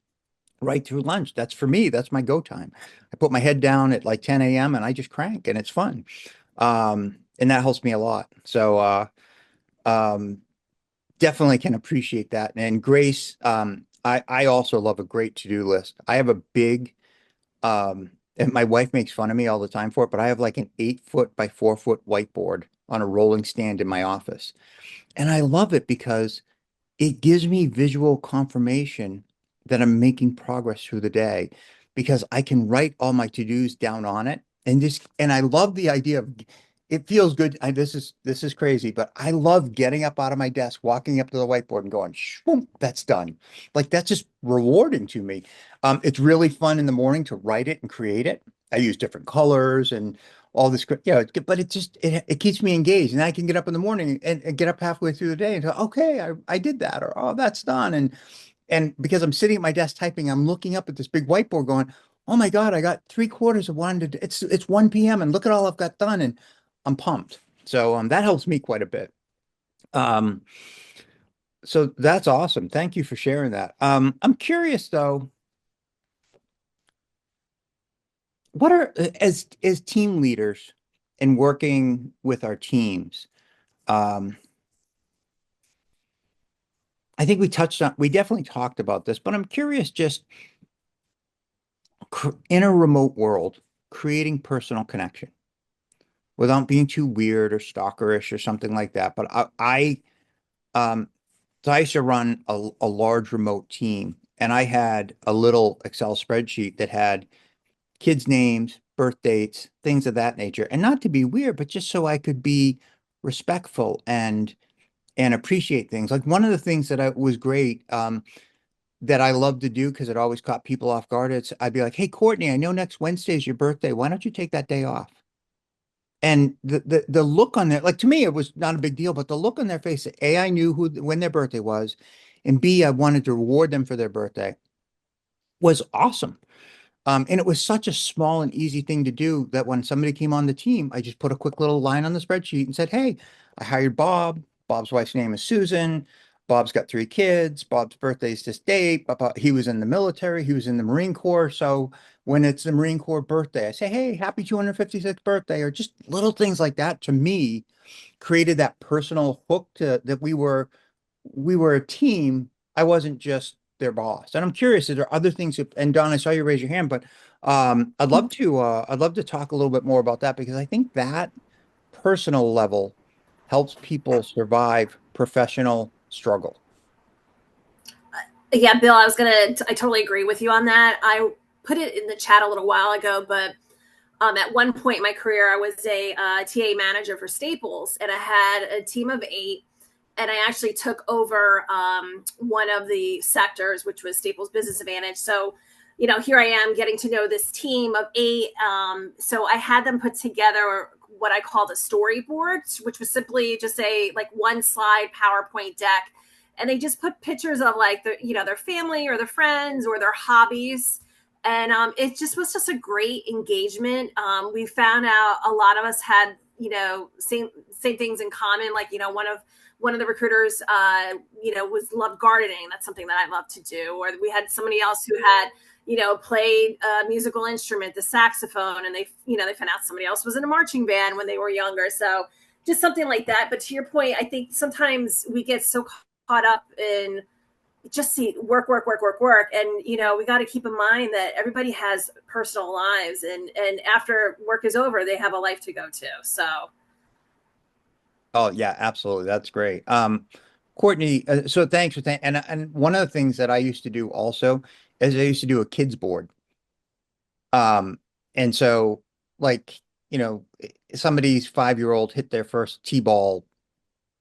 right through lunch. That's for me. That's my go time. I put my head down at like 10 a.m. and I just crank and it's fun. And that helps me a lot. So um, definitely can appreciate that. And Grace, I also love a great to-do list. I have a big and my wife makes fun of me all the time for it, but I have like an 8 foot by 4 foot whiteboard on a rolling stand in my office. And I love it because it gives me visual confirmation that I'm making progress through the day because I can write all my to-dos down on it and I love the idea of it feels good. This is crazy, but I love getting up out of my desk, walking up to the whiteboard and going, "Shwoom, that's done." Like that's just rewarding to me. It's really fun in the morning to write it and create it. I use different colors and all this, but it keeps me engaged, and I can get up in the morning and get up halfway through the day and go, okay, I did that, or oh, that's done, and because I'm sitting at my desk typing, I'm looking up at this big whiteboard, going, oh my God, I got 3/4 of one to do. It's 1 p.m. and look at all I've got done, and I'm pumped. So that helps me quite a bit. Um, so that's awesome. Thank you for sharing that. I'm curious though, what are as team leaders and working with our teams? Um, I think we definitely talked about this, but I'm curious just in a remote world, creating personal connection without being too weird or stalkerish or something like that. But um, so I used to run a large remote team, and I had a little Excel spreadsheet that had kids' names, birth dates, things of that nature. And not to be weird, but just so I could be respectful and appreciate things. Like one of the things that I was great, that I love to do because it always caught people off guard. I'd be like, "Hey, Courtney, I know next Wednesday is your birthday. Why don't you take that day off?" And the look on their, like to me, it was not a big deal, but the look on their face, A, I knew when their birthday was, and B, I wanted to reward them for their birthday, was awesome. And it was such a small and easy thing to do that when somebody came on the team, I just put a quick little line on the spreadsheet and said, "Hey, I hired Bob. Bob's wife's name is Susan. Bob's got 3 kids. Bob's birthday is this date. He was in the military. He was in the Marine Corps. So when it's the Marine Corps birthday, I say, hey, happy 256th birthday," or just little things like that to me created that personal hook to that we were a team. I wasn't just their boss. And I'm curious, are there other things and Don, I saw you raise your hand, but I'd love to talk a little bit more about that because I think that personal level helps people survive professional struggle. Yeah, Bill, I totally agree with you on that. I put it in the chat a little while ago, but at one point in my career, I was a TA manager for Staples, and I had a team of 8. And I actually took over one of the sectors, which was Staples Business Advantage. So, here I am getting to know this team of 8. So I had them put together what I called a storyboard, which was simply just a like one slide PowerPoint deck. And they just put pictures of like their family or their friends or their hobbies. And it just was just a great engagement. We found out a lot of us had, same things in common. Like, one of the recruiters, was loved gardening. That's something that I love to do. Or we had somebody else who had, played a musical instrument, the saxophone, and they found out somebody else was in a marching band when they were younger. So just something like that. But to your point, I think sometimes we get so caught up in just see work, work, work, work, work. And, we got to keep in mind that everybody has personal lives and after work is over, they have a life to go to. So. Oh yeah, absolutely. That's great. Courtney, so thanks for that. And one of the things that I used to do also is I used to do a kids board. And so like, somebody's 5-year-old hit their first T-ball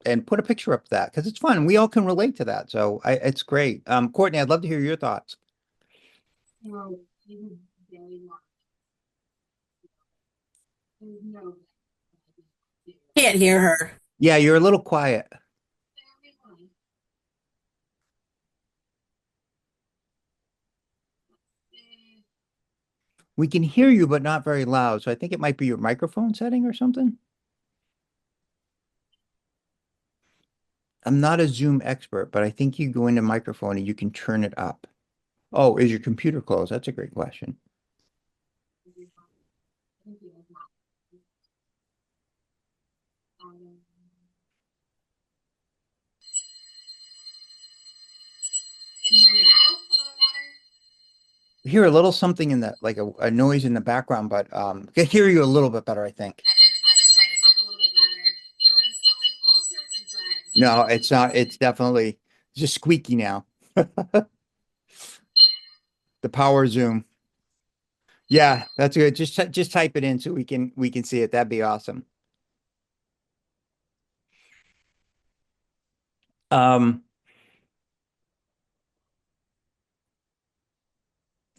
and put a picture up of that because it's fun. We all can relate to that. So it's great. Courtney, I'd love to hear your thoughts. Can't hear her. Yeah, you're a little quiet. We can hear you, but not very loud. So I think it might be your microphone setting or something. I'm not a Zoom expert, but I think you go into microphone and you can turn it up. Oh, is your computer closed? That's a great question. We hear a little something in the like a noise in the background, but can hear you a little bit better, I think. No, it's not. It's definitely just squeaky now. The power zoom. Yeah, that's good. Just type it in so we can see it. That'd be awesome. Um,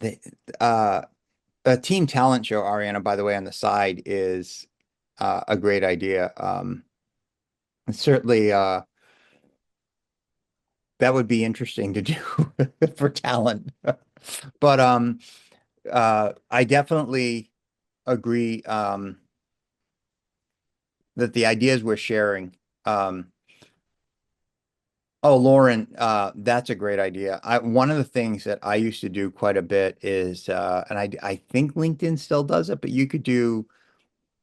the a team talent show, Ariana, by the way, on the side is a great idea. Certainly, that would be interesting to do for talent. But I definitely agree that the ideas we're sharing. Oh, Lauren, that's a great idea. One of the things that I used to do quite a bit is, and I think LinkedIn still does it, but you could do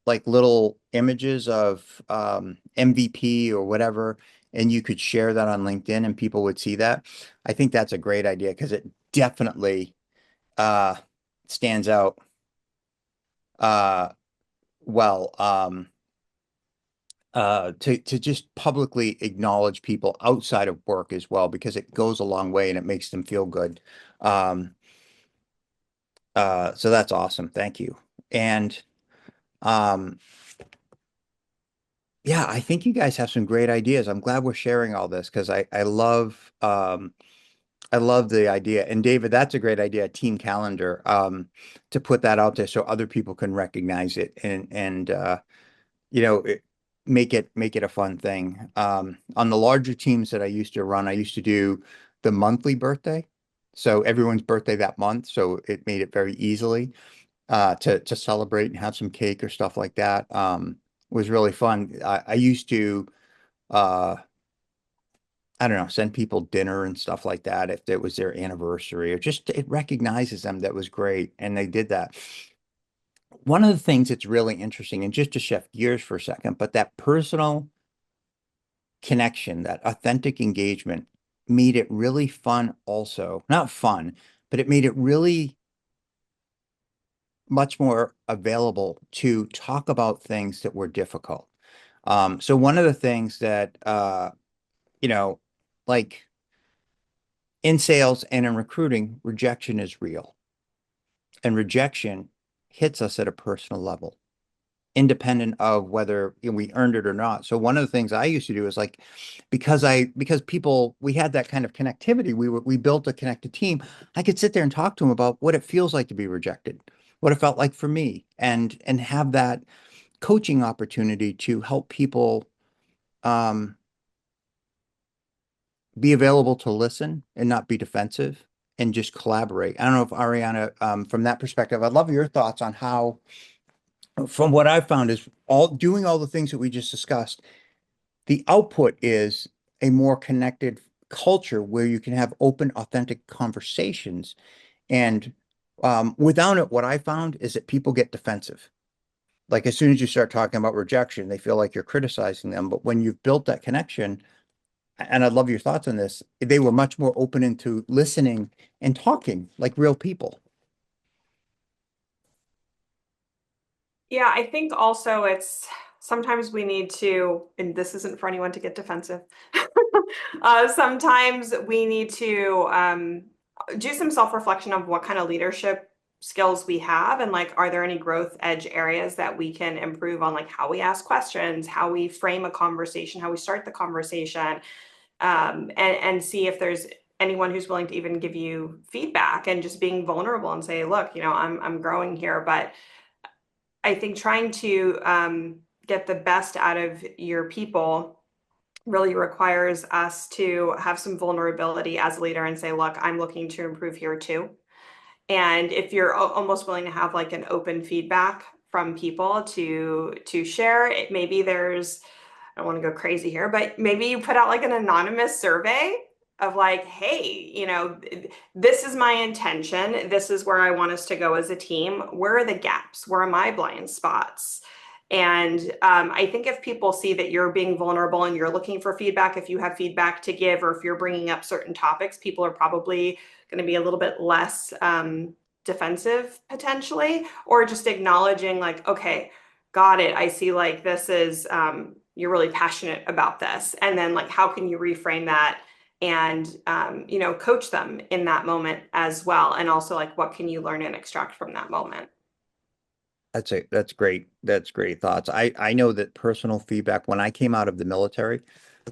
like little images of MVP or whatever, and you could share that on LinkedIn and people would see that. I think that's a great idea because it definitely uh, stands out uh, well. To just publicly acknowledge people outside of work as well, because it goes a long way and it makes them feel good. Um, so that's awesome. Thank you. And um, yeah, I think you guys have some great ideas. I'm glad we're sharing all this because I love the idea. And David, that's a great idea, team calendar, to put that out there so other people can recognize it and you know, make it a fun thing. On the larger teams that I used to run, I used to do the monthly birthday. So everyone's birthday that month. So it made it very easily to celebrate and have some cake or stuff like that. Was really fun. I used to uh I don't know, send people dinner and stuff like that if it was their anniversary or just it recognizes them. That was great. And they did that. One of the things that's really interesting, and just to shift gears for a second, but that personal connection, that authentic engagement made it really fun also. Not fun, but it made it really much more available to talk about things that were difficult. So one of the things that you know, like in sales and in recruiting, rejection is real. And rejection hits us at a personal level, independent of whether we earned it or not. So one of the things I used to do is like, because people we had that kind of connectivity, we built a connected team. I could sit there and talk to them about what it feels like to be rejected, what it felt like for me, and have that coaching opportunity to help people um, be available to listen and not be defensive and just collaborate. I don't know if Ariana, from that perspective, I'd love your thoughts on how, from what I've found, is all the things that we just discussed. The output is a more connected culture where you can have open, authentic conversations. And without it, what I found is that people get defensive. Like as soon as you start talking about rejection, they feel like you're criticizing them. But when you've built that connection, and I'd love your thoughts on this, they were much more open into listening and talking like real people. Yeah, I think also it's sometimes we need to, and this isn't for anyone to get defensive. Sometimes we need to do some self-reflection of what kind of leadership skills we have, and like, are there any growth edge areas that we can improve on, like how we ask questions, how we frame a conversation, how we start the conversation, and see if there's anyone who's willing to even give you feedback, and just being vulnerable and say, look, I'm growing here. But I think trying to get the best out of your people really requires us to have some vulnerability as a leader and say, look, I'm looking to improve here too. And if you're almost willing to have like an open feedback from people to share it, maybe there's, I don't want to go crazy here, but maybe you put out like an anonymous survey of like, hey, this is my intention. This is where I want us to go as a team. Where are the gaps? Where are my blind spots? And I think if people see that you're being vulnerable and you're looking for feedback, if you have feedback to give, or if you're bringing up certain topics, people are probably going to be a little bit less defensive potentially, or just acknowledging like, okay, got it. I see like this is, you're really passionate about this. And then like, how can you reframe that and, coach them in that moment as well? And also like, what can you learn and extract from that moment? That's great. That's great thoughts. I know that personal feedback, when I came out of the military,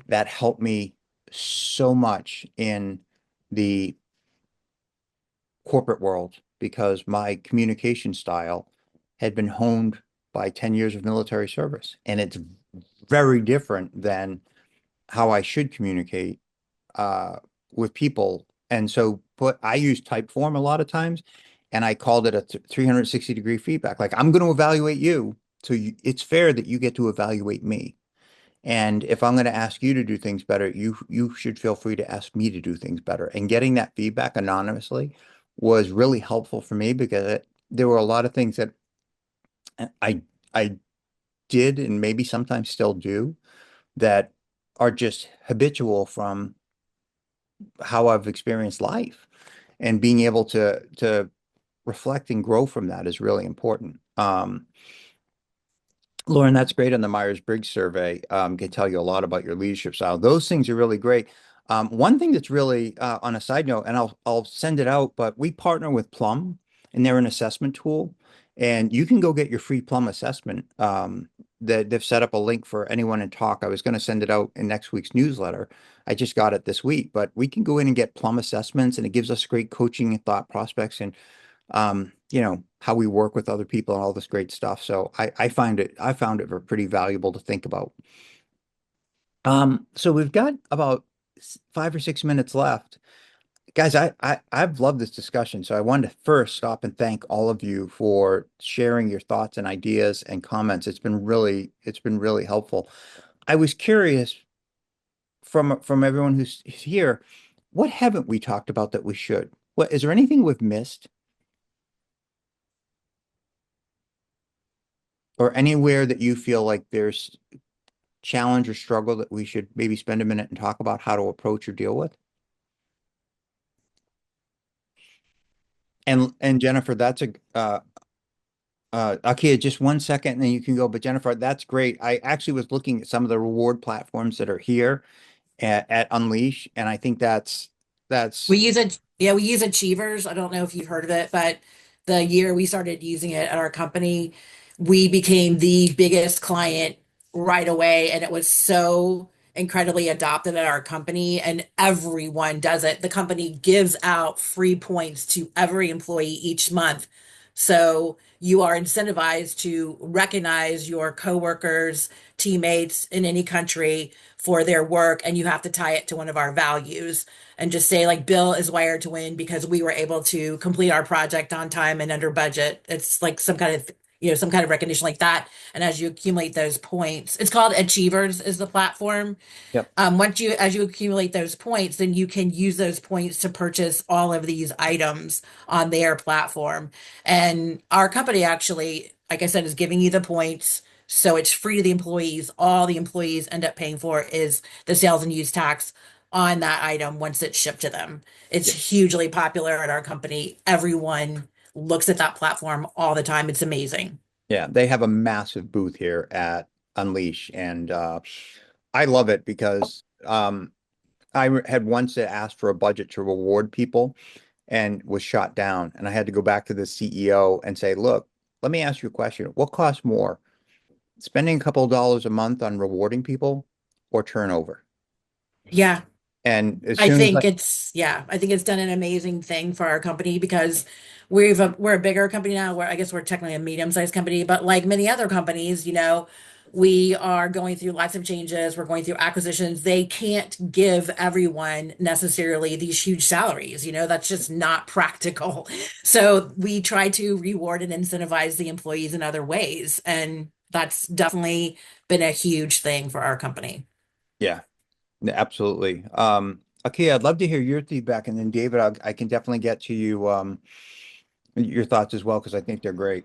that helped me so much in the corporate world because my communication style had been honed by 10 years of military service. And it's very different than how I should communicate with people. And so I use type form a lot of times, and I called it a 360-degree feedback. Like, I'm going to evaluate you. So it's fair that you get to evaluate me. And if I'm going to ask you to do things better, you should feel free to ask me to do things better. And getting that feedback anonymously was really helpful for me because there were a lot of things that I I did and maybe sometimes still do that are just habitual from how I've experienced life. And being able to reflect and grow from that is really important. Lauren, that's great on the Myers-Briggs survey. Can tell you a lot about your leadership style. Those things are really great. One thing that's really on a side note, and I'll send it out, but we partner with Plum, and they're an assessment tool, and you can go get your free Plum assessment. That they've set up a link for anyone in talk. I was going to send it out in next week's newsletter. I just got it this week, but we can go in and get Plum assessments, and it gives us great coaching and thought prospects and how we work with other people and all this great stuff. So I found it pretty valuable to think about. So we've got about 5 or 6 minutes left. Guys, I've loved this discussion. So I wanted to first stop and thank all of you for sharing your thoughts and ideas and comments. It's been really helpful. I was curious from everyone who's here, what haven't we talked about that we should? What is there anything we've missed? Or anywhere that you feel like there's challenge or struggle that we should maybe spend a minute and talk about how to approach or deal with? And Jennifer, that's okay, just 1 second and then you can go. But Jennifer, that's great. I actually was looking at some of the reward platforms that are here at Unleash, and I think that's We use it. Yeah, we use Achievers. I don't know if you've heard of it, but the year we started using it at our company, we became the biggest client right away, and it was so incredibly adopted at our company, and everyone does it. The company gives out free points to every employee each month. So you are incentivized to recognize your coworkers, teammates in any country for their work, and you have to tie it to one of our values and just say like Bill is wired to win because we were able to complete our project on time and under budget. It's like some kind of recognition like that. And as you accumulate those points, it's called Achievers is the platform. yep, As you accumulate those points, then you can use those points to purchase all of these items on their platform. And our company actually, like I said, is giving you the points. So it's free to the employees. All the employees end up paying for is the sales and use tax on that item once it's shipped to them. It's yep, hugely popular at our company. Everyone looks at that platform all the time. It's amazing. yeah. They have a massive booth here at Unleash, and I love it because had once asked for a budget to reward people. and was shot down. And I had to go back to the CEO and say, look, let me ask you a question. What costs more, spending a couple of dollars a month on rewarding people or turnover? Yeah. And as I soon as think I think it's done an amazing thing for our company because we're a bigger company now. Where I guess we're technically a medium-sized company, but like many other companies, we are going through lots of changes. We're going through acquisitions. They can't give everyone necessarily these huge salaries. That's just not practical. So we try to reward and incentivize the employees in other ways, and that's definitely been a huge thing for our company. yeah, absolutely. Okay, I'd love to hear your feedback, and then David, I can definitely get to you your thoughts as well because I think they're great.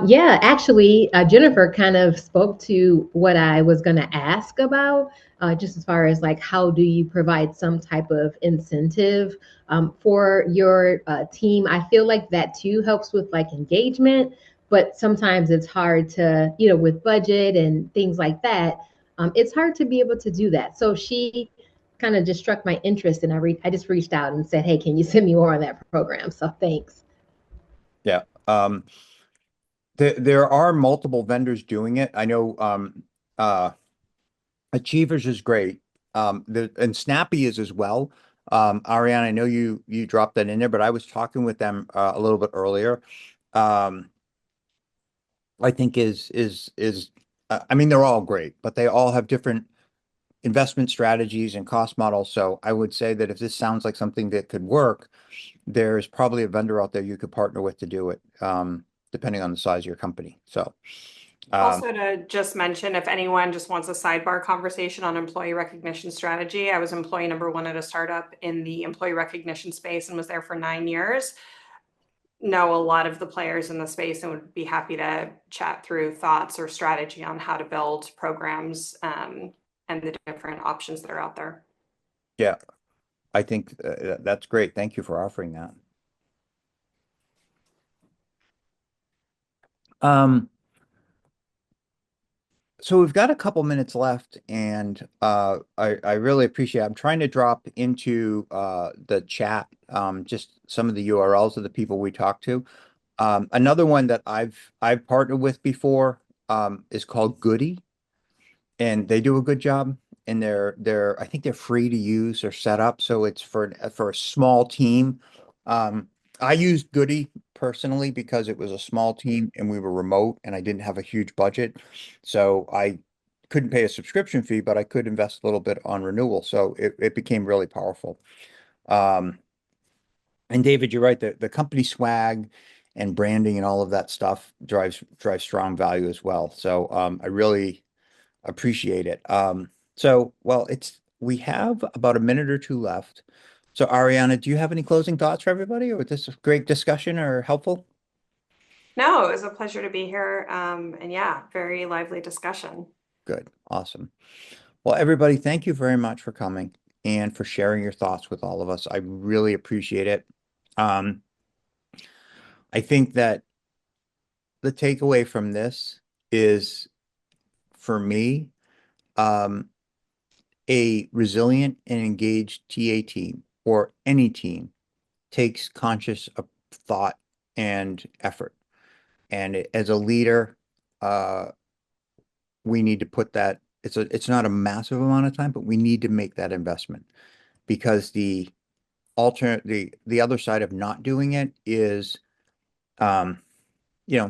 Yeah, actually, Jennifer kind of spoke to what I was going to ask about, just as far as like how do you provide some type of incentive for your team. I feel like that too helps with like engagement, but sometimes it's hard to, with budget and things like that, it's hard to be able to do that. So she kind of just struck my interest, and I just reached out and said, hey, can you send me more on that program? So thanks. Yeah. There are multiple vendors doing it. I know Achievers is great. And Snappy is as well. Ariane, I know you dropped that in there, but I was talking with them a little bit earlier. Um, I think I mean they're all great, but they all have different investment strategies and cost models. So I would say that if this sounds like something that could work, there's probably a vendor out there you could partner with to do it, depending on the size of your company. So, um, Also, to just mention, if anyone just wants a sidebar conversation on employee recognition strategy, I was employee number one at a startup in the employee recognition space and was there for 9 years. Know a lot of the players in the space and would be happy to chat through thoughts or strategy on how to build programs and the different options that are out there. yeah, I think that's great. Thank you for offering that. Um, so we've got a couple minutes left, and I really appreciate it. I'm trying to drop into the chat just some of the URLs of the people we talked to. Another one that I've partnered with before is called Goody, and they do a good job. And they're I think they're free to use or set up, so it's for a small team. I used Goody personally because it was a small team and we were remote and I didn't have a huge budget, so I couldn't pay a subscription fee, but I could invest a little bit on renewal. So it became really powerful. Um, and David, you're right. The company swag and branding and all of that stuff drives strong value as well. So I really appreciate it. So well, we have about a minute or two left. So Ariana, do you have any closing thoughts for everybody, or was this a great discussion or helpful? No, it was a pleasure to be here. And yeah, very lively discussion. Good, awesome. Well, everybody, thank you very much for coming and for sharing your thoughts with all of us. I really appreciate it. Um, I think that the takeaway from this is, for me, um, a resilient and engaged TA team or any team takes conscious thought and effort. And as a leader, uh, we need to put that, it's not a massive amount of time, but we need to make that investment because the other side of not doing it is, um,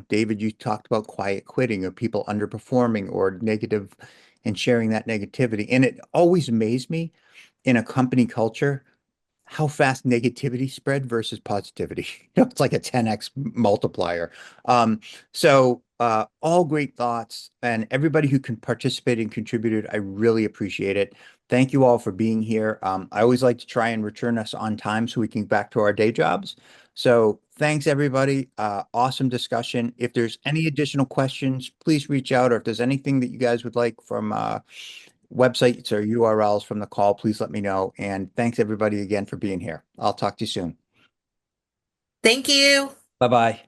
David, you talked about quiet quitting or people underperforming or negative and sharing that negativity. And it always amazed me in a company culture how fast negativity spread versus positivity. It's like a 10x multiplier. So all great thoughts, and everybody who can participate and contributed, I really appreciate it. Thank you all for being here. I always like to try and return us on time so we can get back to our day jobs. So thanks, everybody. Awesome discussion. If there's any additional questions, please reach out, or if there's anything that you guys would like from websites or URLs from the call, please let me know. And thanks everybody again for being here. I'll talk to you soon. Thank you. Bye-bye.